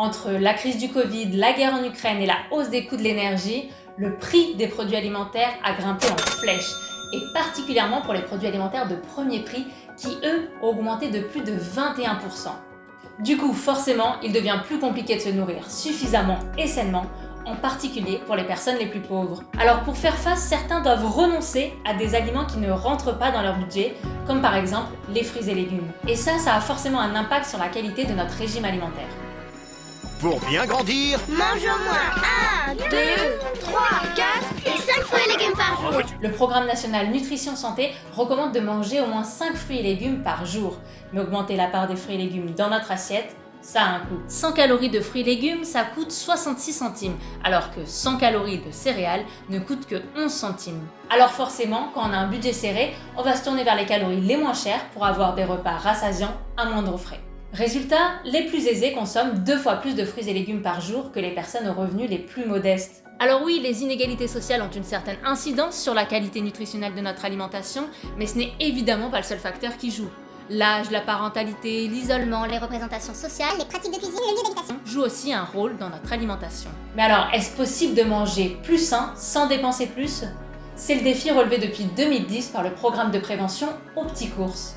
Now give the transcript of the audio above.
Entre la crise du Covid, la guerre en Ukraine et la hausse des coûts de l'énergie, le prix des produits alimentaires a grimpé en flèche, et particulièrement pour les produits alimentaires de premier prix qui, eux, ont augmenté de plus de 21%. Du coup, forcément, il devient plus compliqué de se nourrir suffisamment et sainement, en particulier pour les personnes les plus pauvres. Alors pour faire face, certains doivent renoncer à des aliments qui ne rentrent pas dans leur budget, comme par exemple les fruits et légumes. Et ça a forcément un impact sur la qualité de notre régime alimentaire. Pour bien grandir, mange au moins 1, 2, 3, 4 et 5 fruits et légumes par jour. Le Programme national Nutrition Santé recommande de manger au moins 5 fruits et légumes par jour. Mais augmenter la part des fruits et légumes dans notre assiette, ça a un coût. 100 calories de fruits et légumes, ça coûte 66 centimes, alors que 100 calories de céréales ne coûtent que 11 centimes. Alors forcément, quand on a un budget serré, on va se tourner vers les calories les moins chères pour avoir des repas rassasiants à moindre frais. Résultat, les plus aisés consomment 2 fois plus de fruits et légumes par jour que les personnes aux revenus les plus modestes. Alors oui, les inégalités sociales ont une certaine incidence sur la qualité nutritionnelle de notre alimentation, mais ce n'est évidemment pas le seul facteur qui joue. L'âge, la parentalité, l'isolement, Les représentations sociales, les pratiques de cuisine et le lieu d'habitation jouent aussi un rôle dans notre alimentation. Mais alors, est-ce possible de manger plus sain sans dépenser plus ? C'est le défi relevé depuis 2010 par le programme de prévention Aux Petits Courses.